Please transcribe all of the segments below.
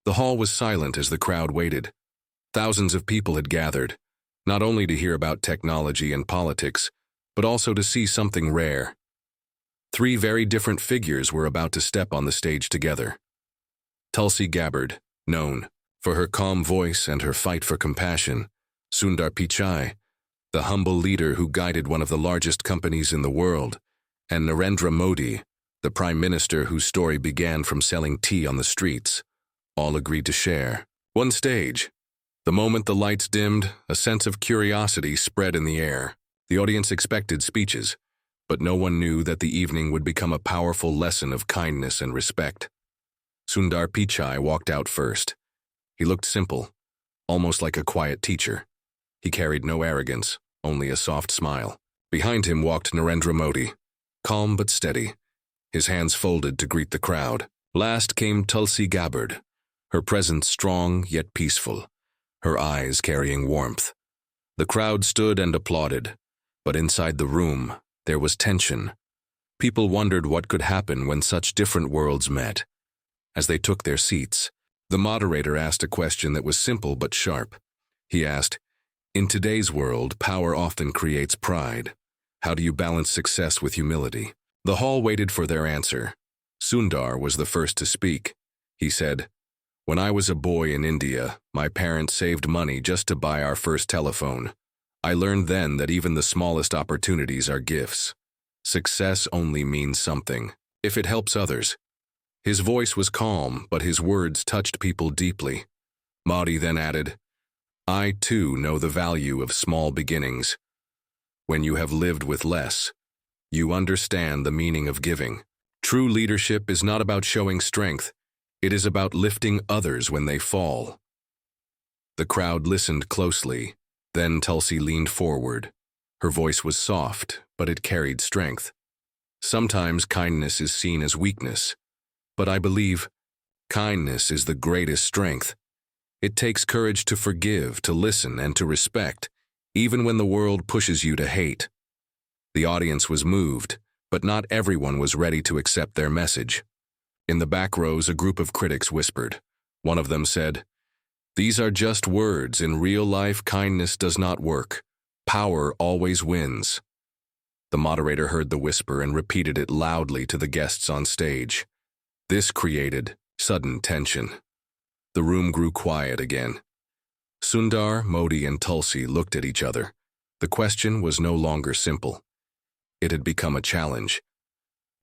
The hall was silent as the crowd waited. Thousands of people had gathered, not only to hear about technology and politics, but also to see something rare. Three very different figures were about to step on the stage together. Tulsi Gabbard, known for her calm voice and her fight for compassion. Sundar Pichai, the humble leader who guided one of the largest companies in the world. And Narendra Modi, the prime minister whose story began from selling tea on the streets. All agreed to share one stage. The moment the lights dimmed, a sense of curiosity spread in the air. The audience expected speeches, but no one knew that the evening would become a powerful lesson of kindness and respect. Sundar Pichai walked out first. He looked simple, almost like a quiet teacher. He carried no arrogance, only a soft smile. Behind him walked Narendra Modi, calm but steady, his hands folded to greet the crowd. Last came Tulsi Gabbard, her presence strong yet peaceful, her eyes carrying warmth. The crowd stood and applauded, but inside the room, there was tension. People wondered what could happen when such different worlds met. As they took their seats, the moderator asked a question that was simple but sharp. He asked, "In today's world, power often creates pride. How do you balance success with humility?" The hall waited for their answer. Sundar was the first to speak. He said, "When I was a boy in India, my parents saved money just to buy our first telephone. I learned then that even the smallest opportunities are gifts. Success only means something if it helps others." His voice was calm, but his words touched people deeply. Modi then added, "I too know the value of small beginnings. When you have lived with less, you understand the meaning of giving. True leadership is not about showing strength. It is about lifting others when they fall." The crowd listened closely. Then Tulsi leaned forward. Her voice was soft, but it carried strength. "Sometimes kindness is seen as weakness, but I believe kindness is the greatest strength. It takes courage to forgive, to listen, and to respect, even when the world pushes you to hate." The audience was moved, but not everyone was ready to accept their message. In the back rows, a group of critics whispered. One of them said, "These are just words. In real life, kindness does not work. Power always wins." The moderator heard the whisper and repeated it loudly to the guests on stage. This created sudden tension. The room grew quiet again. Sundar, Modi, and Tulsi looked at each other. The question was no longer simple. It had become a challenge.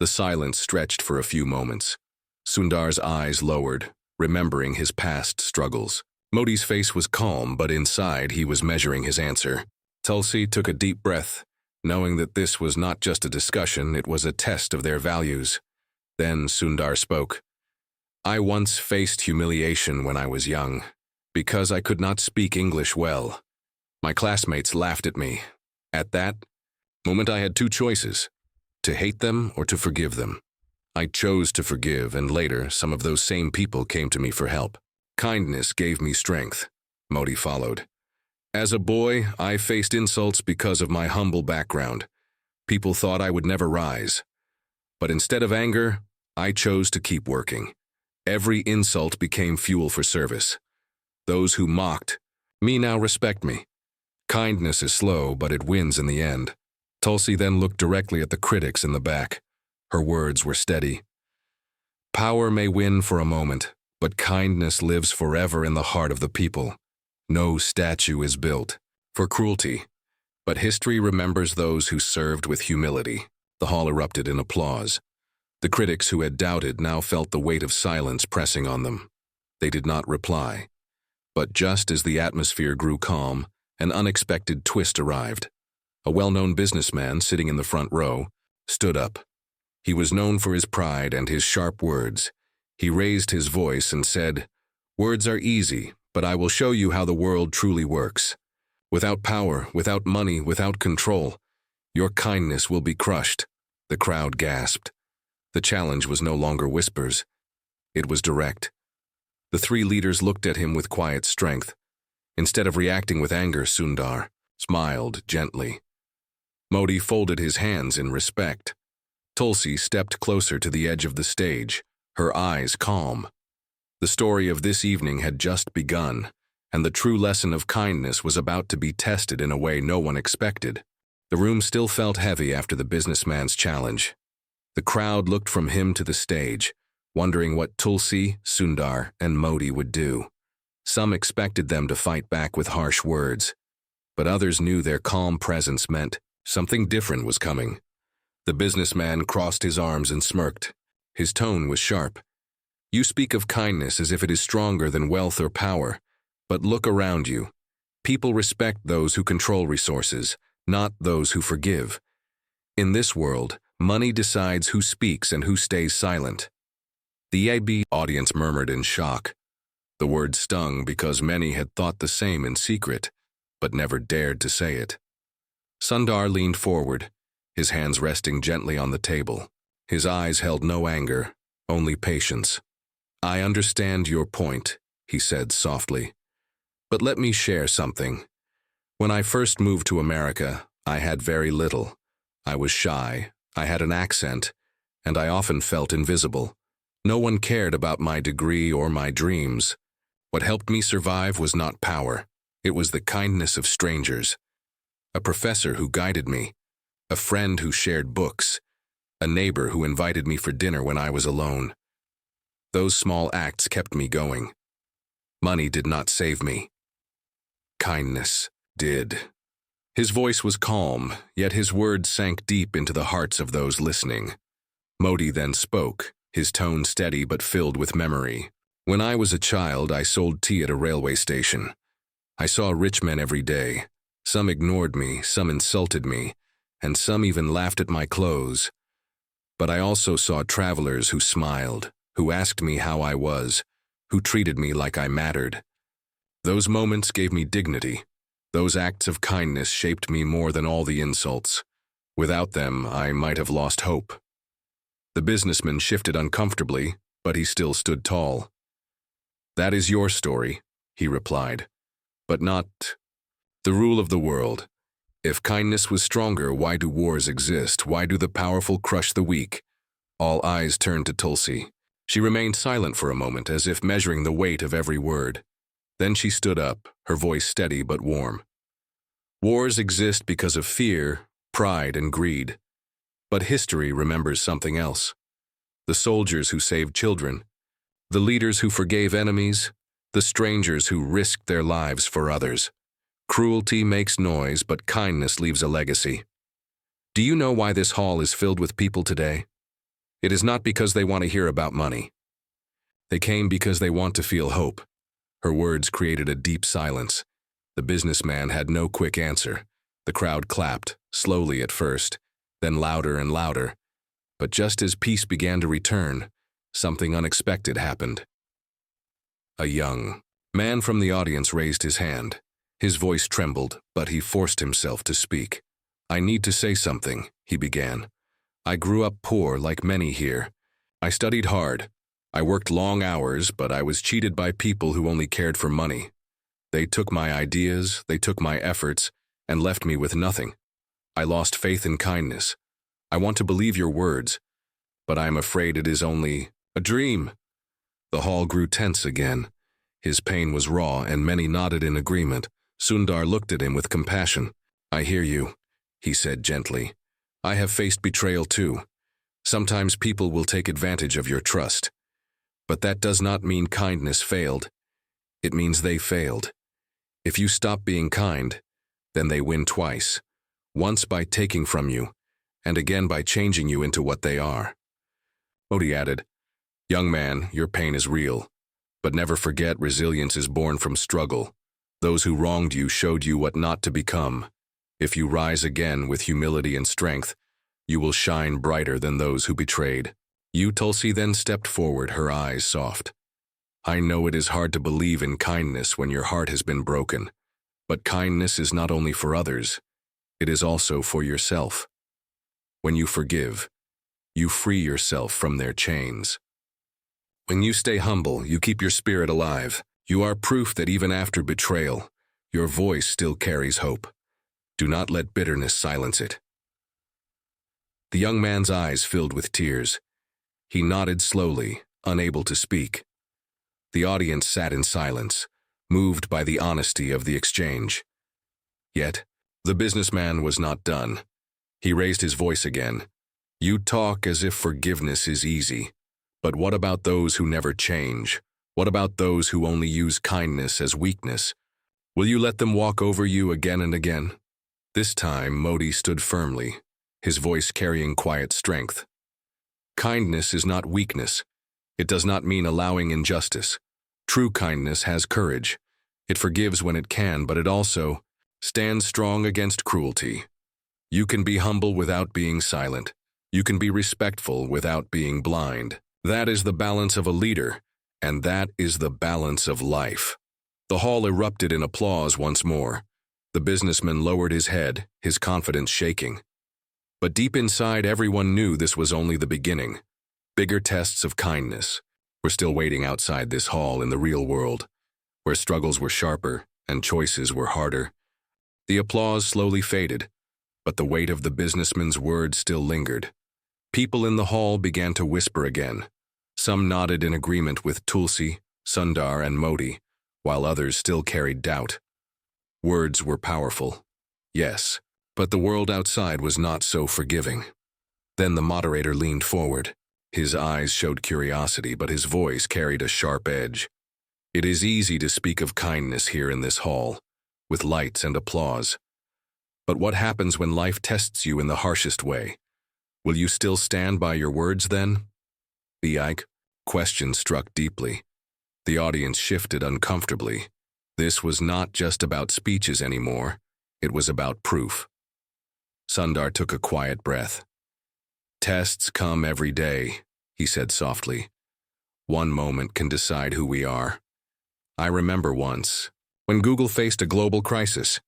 The silence stretched for a few moments. Sundar's eyes lowered, remembering his past struggles. Modi's face was calm, but inside he was measuring his answer. Tulsi took a deep breath, knowing that this was not just a discussion, it was a test of their values. Then Sundar spoke. "I once faced humiliation when I was young, because I could not speak English well. My classmates laughed at me. At that moment I had two choices, to hate them or to forgive them. I chose to forgive, and later some of those same people came to me for help. Kindness gave me strength." Modi followed. "As a boy, I faced insults because of my humble background. People thought I would never rise. But instead of anger, I chose to keep working. Every insult became fuel for service. Those who mocked me now respect me. Kindness is slow, but it wins in the end." Tulsi then looked directly at the critics in the back. Her words were steady. "Power may win for a moment, but kindness lives forever in the heart of the people. No statue is built for cruelty, but history remembers those who served with humility." The hall erupted in applause. The critics who had doubted now felt the weight of silence pressing on them. They did not reply. But just as the atmosphere grew calm, an unexpected twist arrived. A well-known businessman sitting in the front row stood up. He was known for his pride and his sharp words. He raised his voice and said, "Words are easy, but I will show you how the world truly works. Without power, without money, without control, your kindness will be crushed." The crowd gasped. The challenge was no longer whispers. It was direct. The three leaders looked at him with quiet strength. Instead of reacting with anger, Sundar smiled gently. Modi folded his hands in respect. Tulsi stepped closer to the edge of the stage, her eyes calm. The story of this evening had just begun, and the true lesson of kindness was about to be tested in a way no one expected. The room still felt heavy after the businessman's challenge. The crowd looked from him to the stage, wondering what Tulsi, Sundar, and Modi would do. Some expected them to fight back with harsh words, but others knew their calm presence meant something different was coming. The businessman crossed his arms and smirked. His tone was sharp. You speak of kindness as if it is stronger than wealth or power, but look around you. People respect those who control resources, not those who forgive. In this world, money decides who speaks and who stays silent. The AB audience murmured in shock. The word stung because many had thought the same in secret, but never dared to say it. Sundar leaned forward, his hands resting gently on the table. His eyes held no anger, only patience. I understand your point, he said softly. But let me share something. When I first moved to America, I had very little. I was shy, I had an accent, and I often felt invisible. No one cared about my degree or my dreams. What helped me survive was not power. It was the kindness of strangers. A professor who guided me, a friend who shared books, a neighbor who invited me for dinner when I was alone. Those small acts kept me going. Money did not save me. Kindness did. His voice was calm, yet his words sank deep into the hearts of those listening. Modi then spoke, his tone steady but filled with memory. When I was a child, I sold tea at a railway station. I saw rich men every day. Some ignored me, some insulted me, and some even laughed at my clothes. But I also saw travelers who smiled, who asked me how I was, who treated me like I mattered. Those moments gave me dignity. Those acts of kindness shaped me more than all the insults. Without them, I might have lost hope. The businessman shifted uncomfortably, but he still stood tall. That is your story, he replied, but not the rule of the world. If kindness was stronger, why do wars exist? Why do the powerful crush the weak? All eyes turned to Tulsi. She remained silent for a moment, as if measuring the weight of every word. Then she stood up, her voice steady but warm. Wars exist because of fear, pride, and greed. But history remembers something else. The soldiers who saved children, the leaders who forgave enemies, the strangers who risked their lives for others. Cruelty makes noise, but kindness leaves a legacy. Do you know why this hall is filled with people today? It is not because they want to hear about money. They came because they want to feel hope. Her words created a deep silence. The businessman had no quick answer. The crowd clapped, slowly at first, then louder and louder. But just as peace began to return, something unexpected happened. A young man from the audience raised his hand. His voice trembled, but he forced himself to speak. I need to say something, he began. I grew up poor like many here. I studied hard. I worked long hours, but I was cheated by people who only cared for money. They took my ideas, they took my efforts, and left me with nothing. I lost faith in kindness. I want to believe your words, but I am afraid it is only a dream. The hall grew tense again. His pain was raw, and many nodded in agreement. Sundar looked at him with compassion. I hear you, he said gently. I have faced betrayal too. Sometimes people will take advantage of your trust. But that does not mean kindness failed. It means they failed. If you stop being kind, then they win twice. Once by taking from you, and again by changing you into what they are. Modi added, Young man, your pain is real. But never forget, resilience is born from struggle. Those who wronged you showed you what not to become. If you rise again with humility and strength, you will shine brighter than those who betrayed. You, Tulsi, then stepped forward, her eyes soft. I know it is hard to believe in kindness when your heart has been broken. But kindness is not only for others, it is also for yourself. When you forgive, you free yourself from their chains. When you stay humble, you keep your spirit alive. You are proof that even after betrayal, your voice still carries hope. Do not let bitterness silence it. The young man's eyes filled with tears. He nodded slowly, unable to speak. The audience sat in silence, moved by the honesty of the exchange. Yet, the businessman was not done. He raised his voice again. You talk as if forgiveness is easy. But what about those who never change? What about those who only use kindness as weakness? Will you let them walk over you again and again? This time, Modi stood firmly, his voice carrying quiet strength. Kindness is not weakness. It does not mean allowing injustice. True kindness has courage. It forgives when it can, but it also stands strong against cruelty. You can be humble without being silent. You can be respectful without being blind. That is the balance of a leader, and that is the balance of life. The hall erupted in applause once more. The businessman lowered his head, his confidence shaking. But deep inside, everyone knew this was only the beginning. Bigger tests of kindness were still waiting outside this hall in the real world, where struggles were sharper and choices were harder. The applause slowly faded, but the weight of the businessman's words still lingered. People in the hall began to whisper again. Some nodded in agreement with Tulsi, Sundar, and Modi, while others still carried doubt. Words were powerful, yes, but the world outside was not so forgiving. Then the moderator leaned forward. His eyes showed curiosity, but his voice carried a sharp edge. It is easy to speak of kindness here in this hall, with lights and applause. But what happens when life tests you in the harshest way? Will you still stand by your words then? The question struck deeply. The audience shifted uncomfortably. This was not just about speeches anymore. It was about proof. Sundar took a quiet breath. Tests come every day, he said softly. One moment can decide who we are. I remember once, when Google faced a global crisis.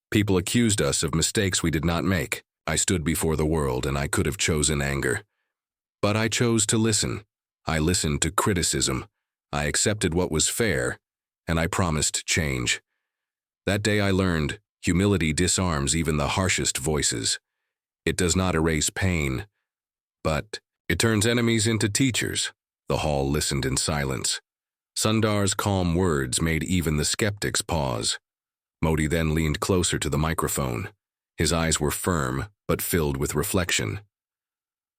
People accused us of mistakes we did not make. I stood before the world and I could have chosen anger. But I chose to listen. I listened to criticism. I accepted what was fair, and I promised change. That day I learned, humility disarms even the harshest voices. It does not erase pain, but it turns enemies into teachers. The hall listened in silence. Sundar's calm words made even the skeptics pause. Modi then leaned closer to the microphone. His eyes were firm, but filled with reflection.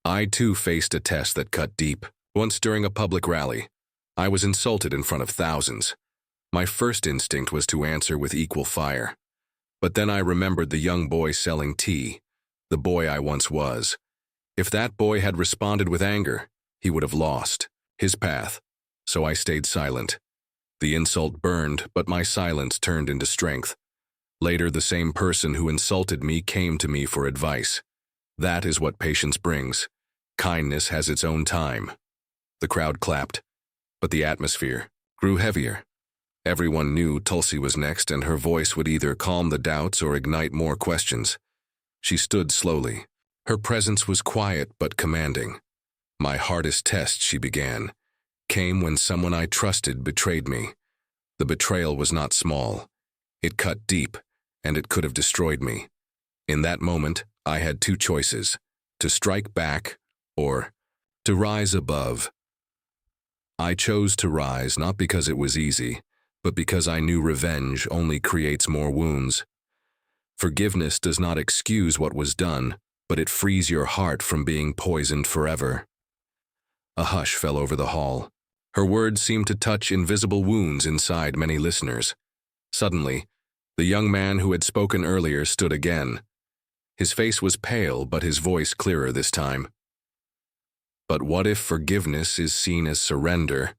I too faced a test that cut deep. Once during a public rally, I was insulted in front of thousands. My first instinct was to answer with equal fire. But then I remembered the young boy selling tea, the boy I once was. If that boy had responded with anger, he would have lost his path. So I stayed silent. The insult burned, but my silence turned into strength. Later, the same person who insulted me came to me for advice. That is what patience brings. Kindness has its own time. The crowd clapped, but the atmosphere grew heavier. Everyone knew Tulsi was next, and her voice would either calm the doubts or ignite more questions. She stood slowly. Her presence was quiet but commanding. My hardest test, she began, came when someone I trusted betrayed me. The betrayal was not small. It cut deep, and it could have destroyed me. In that moment, I had two choices: to strike back or to rise above. I chose to rise not because it was easy, but because I knew revenge only creates more wounds. Forgiveness does not excuse what was done, but it frees your heart from being poisoned forever. A hush fell over the hall. Her words seemed to touch invisible wounds inside many listeners. Suddenly, the young man who had spoken earlier stood again. His face was pale, but his voice clearer this time. But what if forgiveness is seen as surrender?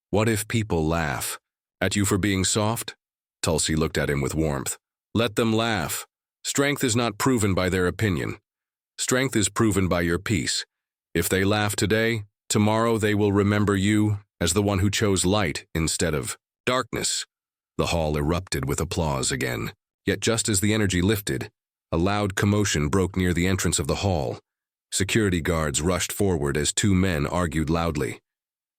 What if people laugh at you for being soft? Tulsi looked at him with warmth. Let them laugh. Strength is not proven by their opinion. Strength is proven by your peace. If they laugh today, tomorrow they will remember you as the one who chose light instead of darkness. The hall erupted with applause again. Yet just as the energy lifted, a loud commotion broke near the entrance of the hall. Security guards rushed forward as two men argued loudly.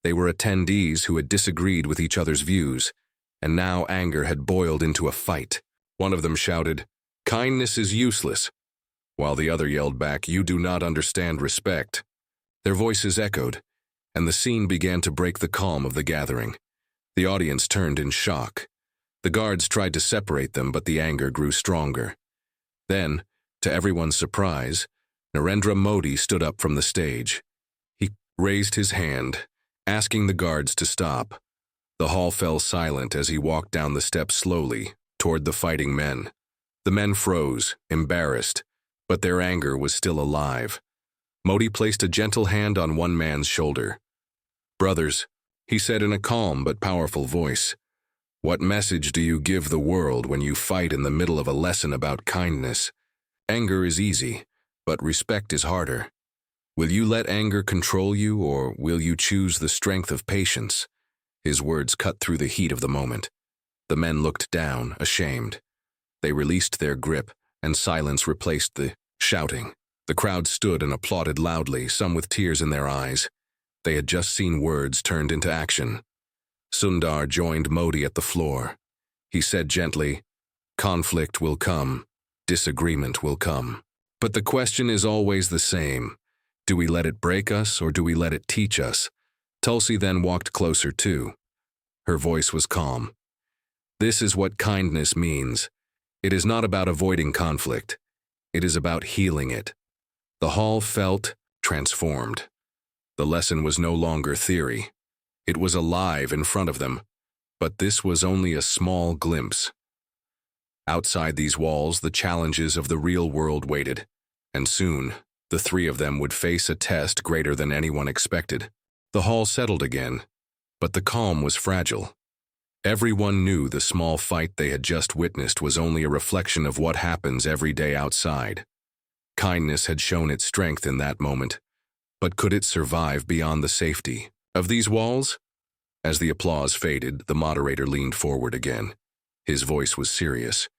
They were attendees who had disagreed with each other's views, and now anger had boiled into a fight. One of them shouted, "Kindness is useless," while the other yelled back, "You do not understand respect." Their voices echoed, and the scene began to break the calm of the gathering. The audience turned in shock. The guards tried to separate them, but the anger grew stronger. Then, to everyone's surprise, Narendra Modi stood up from the stage. He raised his hand, asking the guards to stop. The hall fell silent as he walked down the steps slowly, toward the fighting men. The men froze, embarrassed, but their anger was still alive. Modi placed a gentle hand on one man's shoulder. "Brothers," he said in a calm but powerful voice, "what message do you give the world when you fight in the middle of a lesson about kindness? Anger is easy, but respect is harder. Will you let anger control you, or will you choose the strength of patience?" His words cut through the heat of the moment. The men looked down, ashamed. They released their grip, and silence replaced the shouting. The crowd stood and applauded loudly, some with tears in their eyes. They had just seen words turned into action. Sundar joined Modi at the floor. He said gently, "Conflict will come, disagreement will come. But the question is always the same. Do we let it break us, or do we let it teach us?" Tulsi then walked closer too. Her voice was calm. "This is what kindness means. It is not about avoiding conflict. It is about healing it." The hall felt transformed. The lesson was no longer theory. It was alive in front of them, but this was only a small glimpse. Outside these walls, the challenges of the real world waited, and soon, the three of them would face a test greater than anyone expected. The hall settled again, but the calm was fragile. Everyone knew the small fight they had just witnessed was only a reflection of what happens every day outside. Kindness had shown its strength in that moment, but could it survive beyond the safety of these walls? As the applause faded, the moderator leaned forward again. His voice was serious.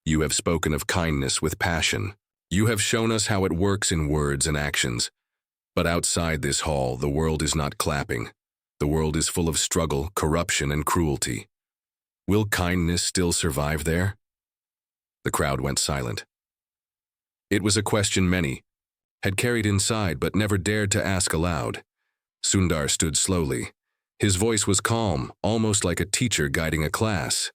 "You have spoken of kindness with passion. You have shown us how it works in words and actions. But outside this hall, the world is not clapping. The world is full of struggle, corruption, and cruelty. Will kindness still survive there?" The crowd went silent. It was a question many had carried inside but never dared to ask aloud. Sundar stood slowly. His voice was calm, almost like a teacher guiding a class.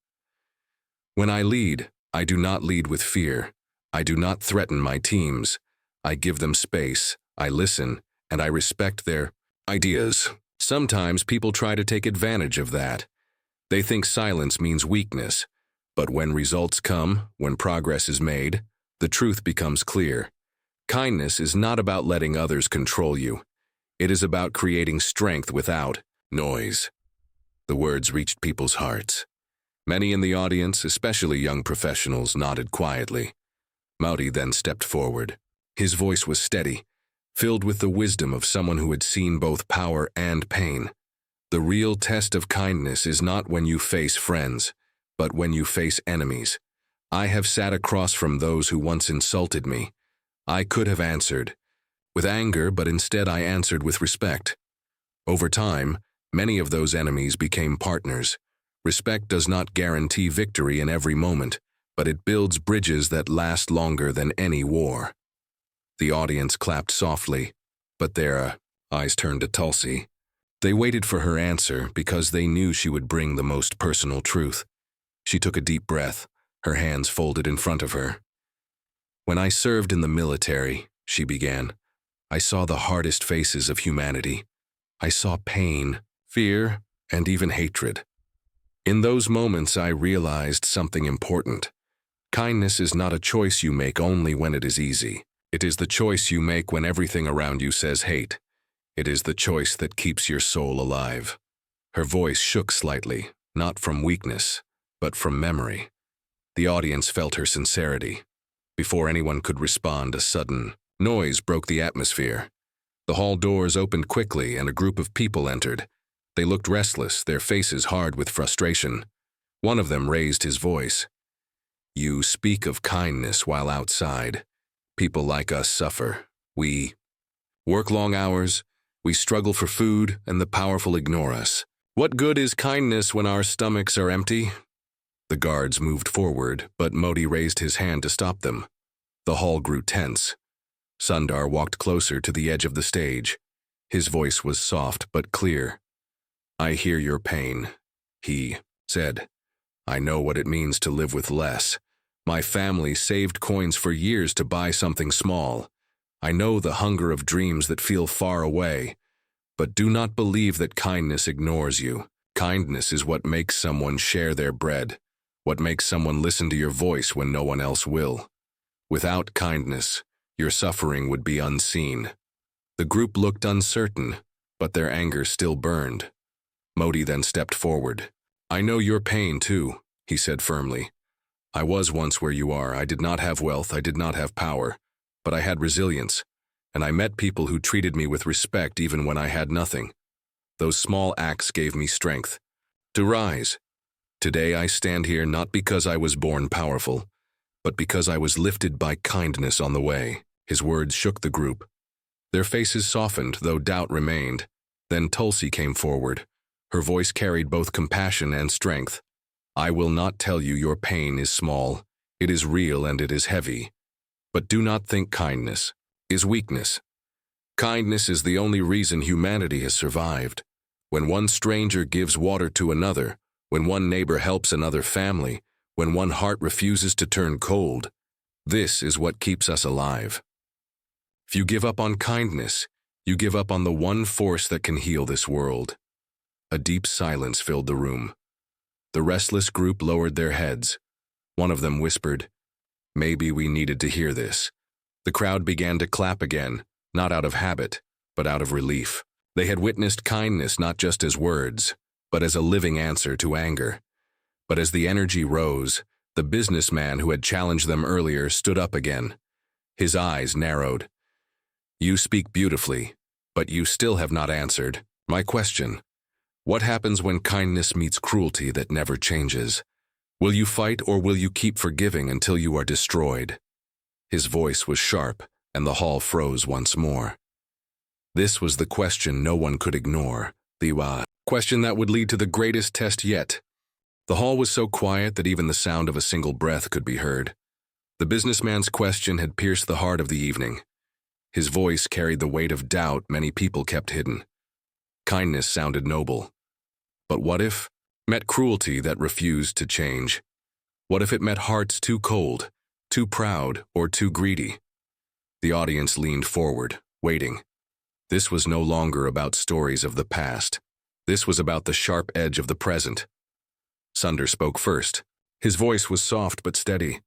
"When I lead, I do not lead with fear. I do not threaten my teams. I give them space, I listen, and I respect their ideas. Sometimes people try to take advantage of that. They think silence means weakness. But when results come, when progress is made, the truth becomes clear. Kindness is not about letting others control you. It is about creating strength without noise." The words reached people's hearts. Many in the audience, especially young professionals, nodded quietly. Modi then stepped forward. His voice was steady, filled with the wisdom of someone who had seen both power and pain. "The real test of kindness is not when you face friends, but when you face enemies. I have sat across from those who once insulted me. I could have answered with anger, but instead I answered with respect. Over time, many of those enemies became partners. Respect does not guarantee victory in every moment, but it builds bridges that last longer than any war." The audience clapped softly, but their eyes turned to Tulsi. They waited for her answer because they knew she would bring the most personal truth. She took a deep breath, her hands folded in front of her. "When I served in the military," she began, "I saw the hardest faces of humanity. I saw pain, fear, and even hatred. In those moments, I realized something important. Kindness is not a choice you make only when it is easy. It is the choice you make when everything around you says hate. It is the choice that keeps your soul alive." Her voice shook slightly, not from weakness, but from memory. The audience felt her sincerity. Before anyone could respond, a sudden noise broke the atmosphere. The hall doors opened quickly and a group of people entered. They looked restless, their faces hard with frustration. One of them raised his voice. "You speak of kindness while outside. People like us suffer. We work long hours, we struggle for food, and the powerful ignore us. What good is kindness when our stomachs are empty?" The guards moved forward, but Modi raised his hand to stop them. The hall grew tense. Sundar walked closer to the edge of the stage. His voice was soft but clear. "I hear your pain. He said, "I know what it means to live with less. My family saved coins for years to buy something small. I know the hunger of dreams that feel far away. But do not believe that kindness ignores you. Kindness is what makes someone share their bread, what makes someone listen to your voice when no one else will. Without kindness, your suffering would be unseen." The group looked uncertain, but their anger still burned. Modi then stepped forward. "I know your pain too," he said firmly. "I was once where you are. I did not have wealth, I did not have power, but I had resilience, and I met people who treated me with respect even when I had nothing. Those small acts gave me strength to rise. Today I stand here not because I was born powerful, but because I was lifted by kindness on the way." His words shook the group. Their faces softened, though doubt remained. Then Tulsi came forward. Her voice carried both compassion and strength. "I will not tell you your pain is small. It is real and it is heavy. But do not think kindness is weakness. Kindness is the only reason humanity has survived. When one stranger gives water to another, when one neighbor helps another family, when one heart refuses to turn cold, this is what keeps us alive. If you give up on kindness, you give up on the one force that can heal this world." A deep silence filled the room. The restless group lowered their heads. One of them whispered, "Maybe we needed to hear this." The crowd began to clap again, not out of habit, but out of relief. They had witnessed kindness not just as words, but as a living answer to anger. But as the energy rose, the businessman who had challenged them earlier stood up again. His eyes narrowed. "You speak beautifully, but you still have not answered my question. What happens when kindness meets cruelty that never changes? Will you fight or will you keep forgiving until you are destroyed?" His voice was sharp, and the hall froze once more. This was the question no one could ignore, the question that would lead to the greatest test yet. The hall was so quiet that even the sound of a single breath could be heard. The businessman's question had pierced the heart of the evening. His voice carried the weight of doubt many people kept hidden. Kindness sounded noble. But what if met cruelty that refused to change? What if it met hearts too cold, too proud, or too greedy? The audience leaned forward, waiting. This was no longer about stories of the past. This was about the sharp edge of the present. Sundar spoke first. His voice was soft but steady.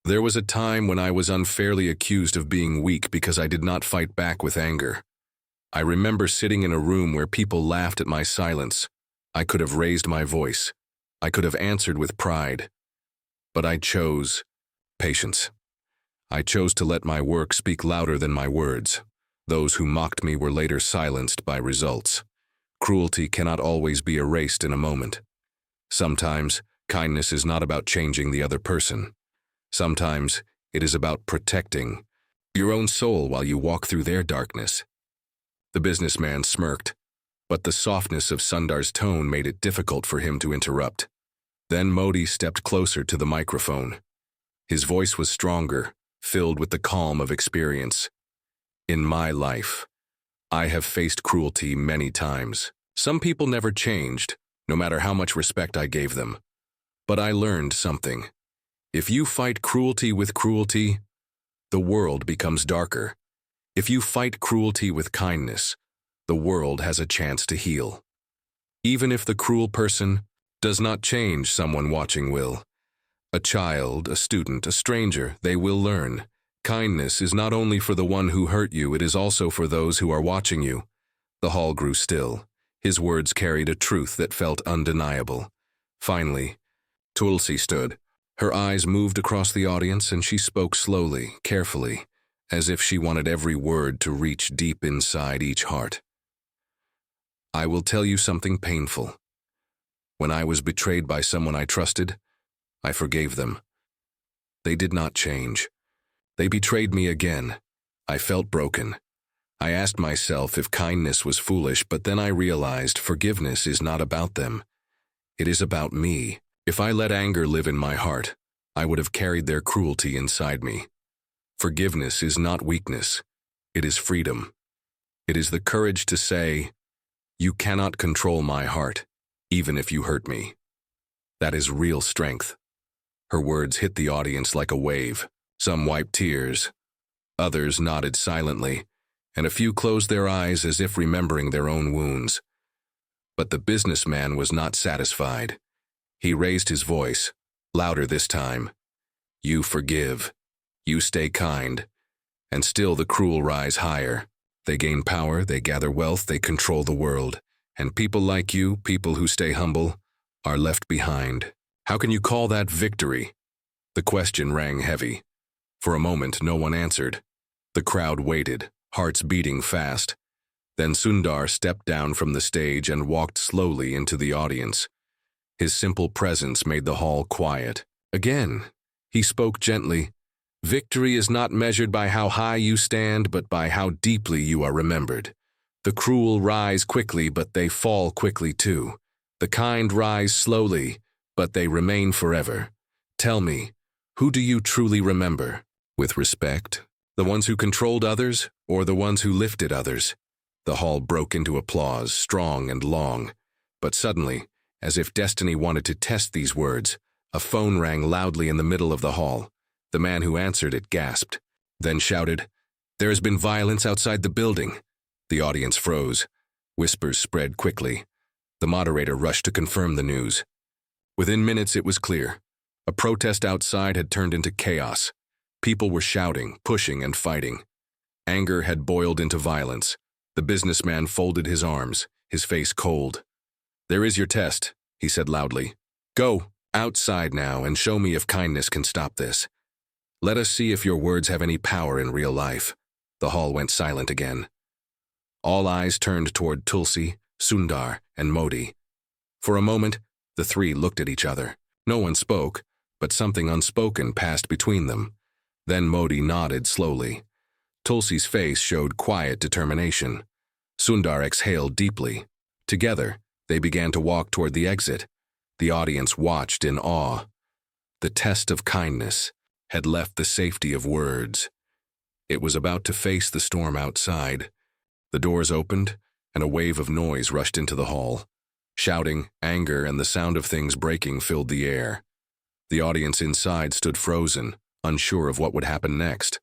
"There was a time when I was unfairly accused of being weak because I did not fight back with anger. I remember sitting in a room where people laughed at my silence. I could have raised my voice. I could have answered with pride. But I chose patience. I chose to let my work speak louder than my words. Those who mocked me were later silenced by results. Cruelty cannot always be erased in a moment. Sometimes, kindness is not about changing the other person. Sometimes, it is about protecting your own soul while you walk through their darkness." The businessman smirked, but the softness of Sundar's tone made it difficult for him to interrupt. Then Modi stepped closer to the microphone. His voice was stronger, filled with the calm of experience. "In my life, I have faced cruelty many times. Some people never changed, no matter how much respect I gave them. But I learned something. If you fight cruelty with cruelty, the world becomes darker. If you fight cruelty with kindness, the world has a chance to heal. Even if the cruel person does not change, someone watching will. A child, a student, a stranger, they will learn. Kindness is not only for the one who hurt you, it is also for those who are watching you." The hall grew still. His words carried a truth that felt undeniable. Finally, Tulsi stood. Her eyes moved across the audience and she spoke slowly, carefully, as if she wanted every word to reach deep inside each heart. "I will tell you something painful. When I was betrayed by someone I trusted, I forgave them. They did not change. They betrayed me again. I felt broken. I asked myself if kindness was foolish, but then I realized forgiveness is not about them. It is about me. If I let anger live in my heart, I would have carried their cruelty inside me. Forgiveness is not weakness. It is freedom. It is the courage to say, 'You cannot control my heart, even if you hurt me. That is real strength. Her words hit the audience like a wave. Some wiped tears. Others nodded silently, and a few closed their eyes as if remembering their own wounds. But the businessman was not satisfied. He raised his voice, louder this time. You forgive. You stay kind. And still the cruel rise higher. They gain power, they gather wealth, they control the world. And people like you, people who stay humble, are left behind. How can you call that victory? The question rang heavy. For a moment, no one answered. The crowd waited, hearts beating fast. Then Sundar stepped down from the stage and walked slowly into the audience. His simple presence made the hall quiet. Again, he spoke gently. Victory is not measured by how high you stand, but by how deeply you are remembered. The cruel rise quickly, but they fall quickly too. The kind rise slowly, but they remain forever. Tell me, who do you truly remember? With respect, the ones who controlled others, or the ones who lifted others? The hall broke into applause, strong and long. But suddenly, as if destiny wanted to test these words, a phone rang loudly in the middle of the hall. The man who answered it gasped, then shouted, "There has been violence outside the building." The audience froze. Whispers spread quickly. The moderator rushed to confirm the news. Within minutes it was clear. A protest outside had turned into chaos. People were shouting, pushing, and fighting. Anger had boiled into violence. The businessman folded his arms, his face cold. "There is your test," he said loudly. "Go outside now and show me if kindness can stop this. Let us see if your words have any power in real life." The hall went silent again. All eyes turned toward Tulsi, Sundar, and Modi. For a moment, the three looked at each other. No one spoke, but something unspoken passed between them. Then Modi nodded slowly. Tulsi's face showed quiet determination. Sundar exhaled deeply. Together, they began to walk toward the exit. The audience watched in awe. The test of kindness had left the safety of words. It was about to face the storm outside. The doors opened, and a wave of noise rushed into the hall. Shouting, anger, and the sound of things breaking filled the air. The audience inside stood frozen, unsure of what would happen next.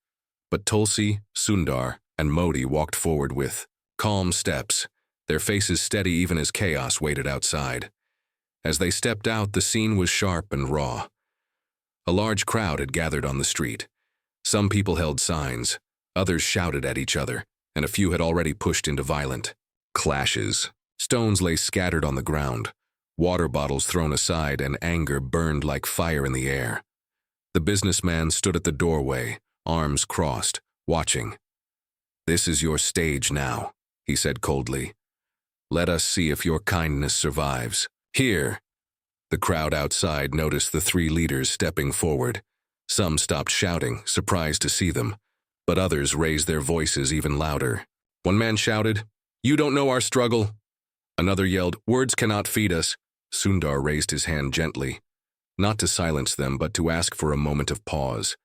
But Tulsi, Sundar, and Modi walked forward with calm steps, their faces steady even as chaos waited outside. As they stepped out, the scene was sharp and raw. A large crowd had gathered on the street. Some people held signs, others shouted at each other, and a few had already pushed into violent clashes. Stones lay scattered on the ground, water bottles thrown aside, and anger burned like fire in the air. The businessman stood at the doorway, arms crossed, watching. "This is your stage now," he said coldly. "Let us see if your kindness survives. Here." The crowd outside noticed the three leaders stepping forward. Some stopped shouting, surprised to see them, but others raised their voices even louder. One man shouted, "You don't know our struggle." Another yelled, "Words cannot feed us." Sundar raised his hand gently, not to silence them, but to ask for a moment of pause.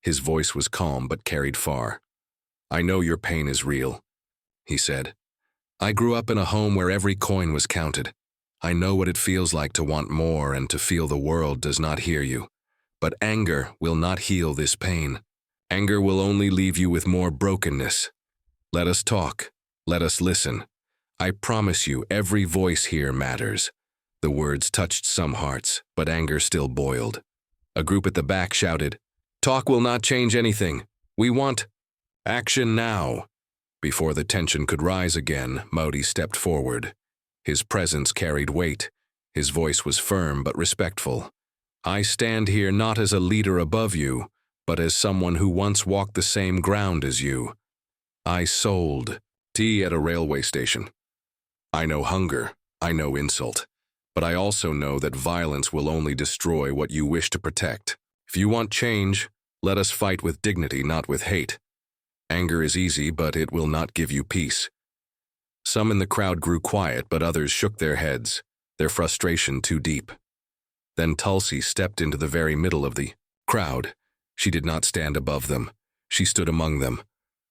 His voice was calm but carried far. "I know your pain is real," he said. "I grew up in a home where every coin was counted. I know what it feels like to want more and to feel the world does not hear you. But anger will not heal this pain. Anger will only leave you with more brokenness. Let us talk. Let us listen. I promise you, every voice here matters." The words touched some hearts, but anger still boiled. A group at the back shouted, "Talk will not change anything. We want action now." Before the tension could rise again, Modi stepped forward. His presence carried weight. His voice was firm but respectful. "I stand here not as a leader above you, but as someone who once walked the same ground as you. I sold tea at a railway station. I know hunger, I know insult, but I also know that violence will only destroy what you wish to protect. If you want change, let us fight with dignity, not with hate. Anger is easy, but it will not give you peace." Some in the crowd grew quiet, but others shook their heads, their frustration too deep. Then Tulsi stepped into the very middle of the crowd. She did not stand above them. She stood among them.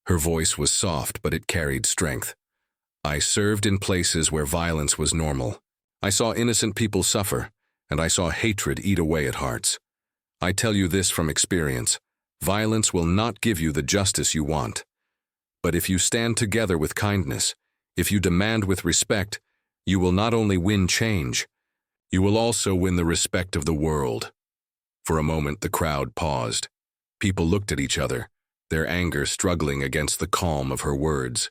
Her voice was soft, but it carried strength. "I served in places where violence was normal. I saw innocent people suffer, and I saw hatred eat away at hearts. I tell you this from experience. Violence will not give you the justice you want. But if you stand together with kindness, if you demand with respect, you will not only win change, you will also win the respect of the world. For a moment, the crowd paused. People looked at each other, their anger struggling against the calm of her words.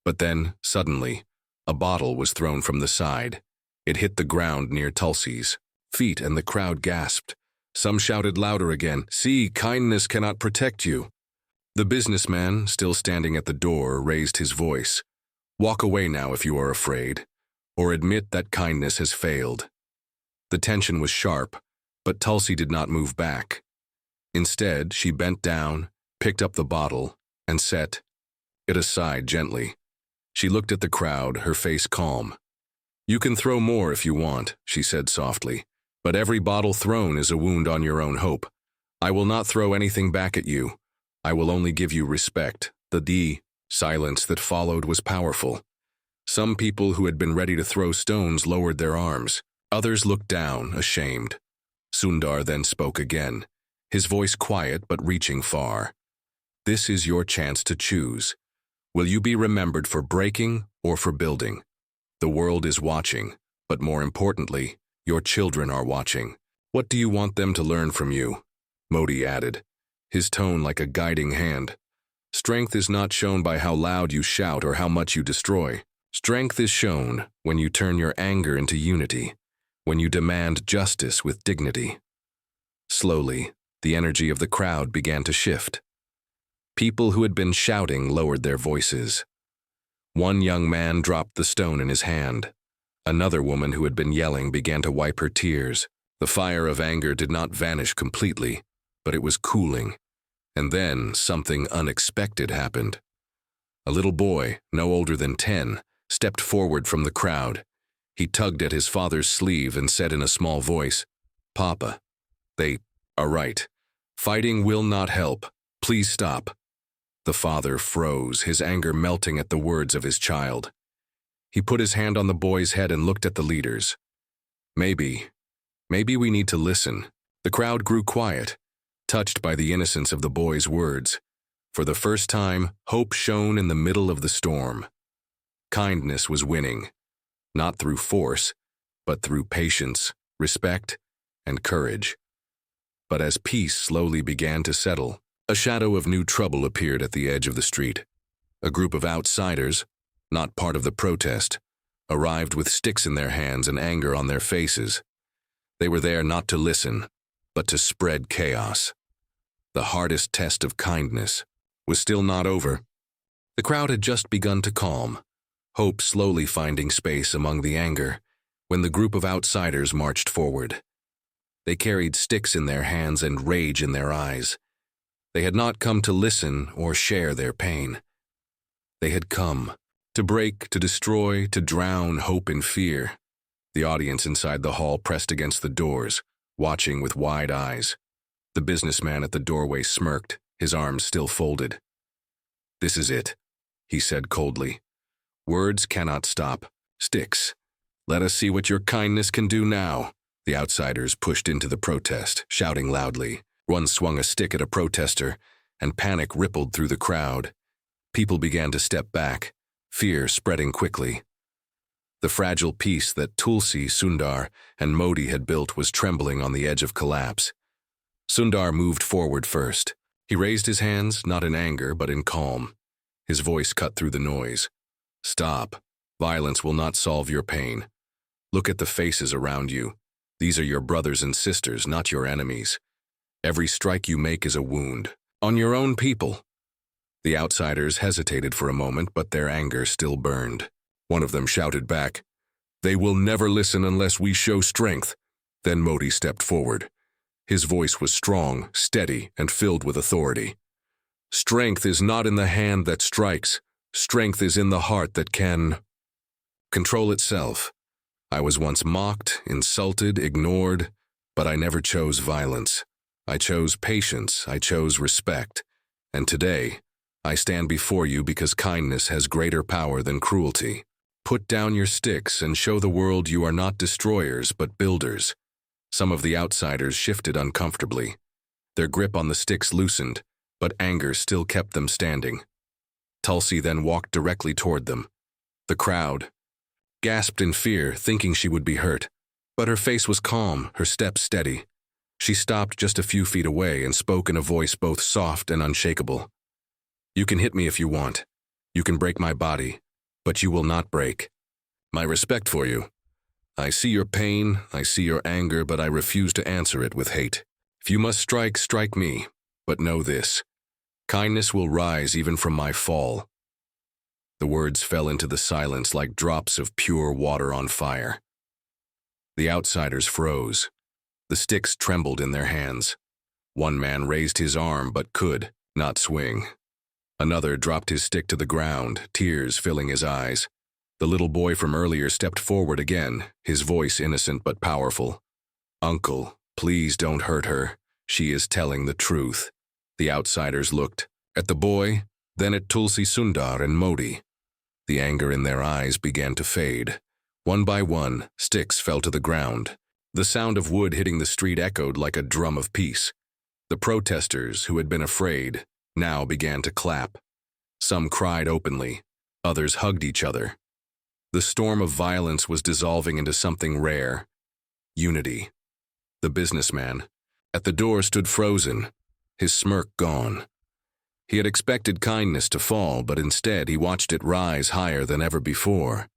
But then, suddenly, a bottle was thrown from the side. It hit the ground near Tulsi's feet, and the crowd gasped. Some shouted louder again, "See, kindness cannot protect you." The businessman, still standing at the door, raised his voice. "Walk away now if you are afraid, or admit that kindness has failed." The tension was sharp, but Tulsi did not move back. Instead, she bent down, picked up the bottle, and set it aside gently. She looked at the crowd, her face calm. "You can throw more if you want," she said softly, "but every bottle thrown is a wound on your own hope. I will not throw anything back at you. I will only give you respect." The silence that followed was powerful. Some people who had been ready to throw stones lowered their arms. Others looked down, ashamed. Sundar then spoke again, his voice quiet but reaching far. "This is your chance to choose. Will you be remembered for breaking or for building? The world is watching, but more importantly, your children are watching. What do you want them to learn from you?" Modi added, his tone like a guiding hand. "Strength is not shown by how loud you shout or how much you destroy. Strength is shown when you turn your anger into unity, when you demand justice with dignity." Slowly, the energy of the crowd began to shift. People who had been shouting lowered their voices. One young man dropped the stone in his hand. Another woman who had been yelling began to wipe her tears. The fire of anger did not vanish completely, but it was cooling. And then something unexpected happened. A little boy, no older than 10, stepped forward from the crowd. He tugged at his father's sleeve and said in a small voice, "Papa, they are right. Fighting will not help. Please stop." The father froze, his anger melting at the words of his child. He put his hand on the boy's head and looked at the leaders. Maybe we need to listen." The crowd grew quiet, touched by the innocence of the boy's words. For the first time, hope shone in the middle of the storm. Kindness was winning, not through force, but through patience, respect, and courage. But as peace slowly began to settle, a shadow of new trouble appeared at the edge of the street. A group of outsiders, not part of the protest, arrived with sticks in their hands and anger on their faces. They were there not to listen, but to spread chaos. The hardest test of kindness was still not over. The crowd had just begun to calm, hope slowly finding space among the anger, when the group of outsiders marched forward. They carried sticks in their hands and rage in their eyes. They had not come to listen or share their pain. They had come to break, to destroy, to drown hope in fear. The audience inside the hall pressed against the doors, watching with wide eyes. The businessman at the doorway smirked, his arms still folded. "This is it," he said coldly. "Words cannot stop. Sticks. Let us see what your kindness can do now." The outsiders pushed into the protest, shouting loudly. One swung a stick at a protester, and panic rippled through the crowd. People began to step back, fear spreading quickly. The fragile peace that Tulsi, Sundar, and Modi had built was trembling on the edge of collapse. Sundar moved forward first. He raised his hands, not in anger, but in calm. His voice cut through the noise. "Stop. Violence will not solve your pain. Look at the faces around you. These are your brothers and sisters, not your enemies. Every strike you make is a wound. On your own people." The outsiders hesitated for a moment, but their anger still burned. One of them shouted back, "They will never listen unless we show strength." Then Modi stepped forward. His voice was strong, steady, and filled with authority. "Strength is not in the hand that strikes. Strength is in the heart that can control itself. I was once mocked, insulted, ignored, but I never chose violence. I chose patience, I chose respect. And today, I stand before you because kindness has greater power than cruelty." Put down your sticks and show the world you are not destroyers but builders. Some of the outsiders shifted uncomfortably. Their grip on the sticks loosened, but anger still kept them standing. Tulsi then walked directly toward them. The crowd gasped in fear, thinking she would be hurt. But her face was calm, her steps steady. She stopped just a few feet away and spoke in a voice both soft and unshakable. "You can hit me if you want. You can break my body, but you will not break my respect for you. I see your pain, I see your anger, but I refuse to answer it with hate. If you must strike, strike me, but know this. Kindness will rise even from my fall." The words fell into the silence like drops of pure water on fire. The outsiders froze. The sticks trembled in their hands. One man raised his arm but could not swing. Another dropped his stick to the ground, tears filling his eyes. The little boy from earlier stepped forward again, his voice innocent but powerful. "Uncle, please don't hurt her. She is telling the truth." The outsiders looked at the boy, then at Tulsi, Sundar, and Modi. The anger in their eyes began to fade. One by one, sticks fell to the ground. The sound of wood hitting the street echoed like a drum of peace. The protesters, who had been afraid, now began to clap. Some cried openly, others hugged each other. The storm of violence was dissolving into something rare: unity. The businessman at the door stood frozen, his smirk gone. He had expected kindness to fall, but instead he watched it rise higher than ever before.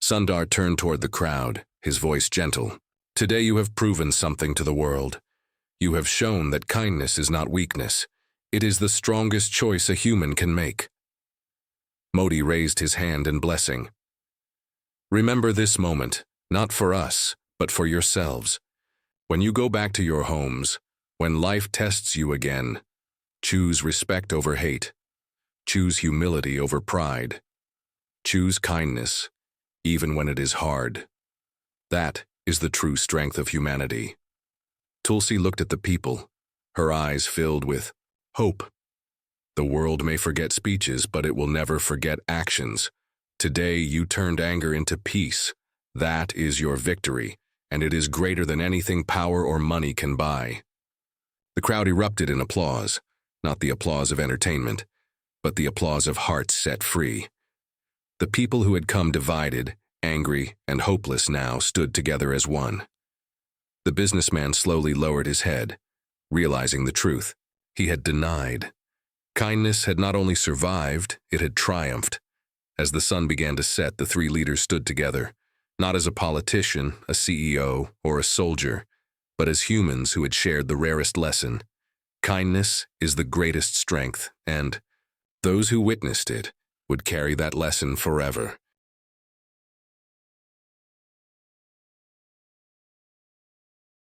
Sundar turned toward the crowd, his voice gentle. "Today you have proven something to the world. You have shown that kindness is not weakness. It is the strongest choice a human can make." Modi raised his hand in blessing. "Remember this moment, not for us, but for yourselves. When you go back to your homes, when life tests you again, choose respect over hate. Choose humility over pride. Choose kindness, even when it is hard. That is the true strength of humanity." Tulsi looked at the people, her eyes filled with hope. The world may forget speeches, but it will never forget actions. Today you turned anger into peace. That is your victory, and it is greater than anything power or money can buy. The crowd erupted in applause, not the applause of entertainment, but the applause of hearts set free. The people who had come divided, angry, and hopeless now stood together as one. The businessman slowly lowered his head, realizing the truth. He had denied. Kindness had not only survived, it had triumphed. As the sun began to set, the three leaders stood together, not as a politician, a CEO, or a soldier, but as humans who had shared the rarest lesson. Kindness is the greatest strength, and those who witnessed it would carry that lesson forever.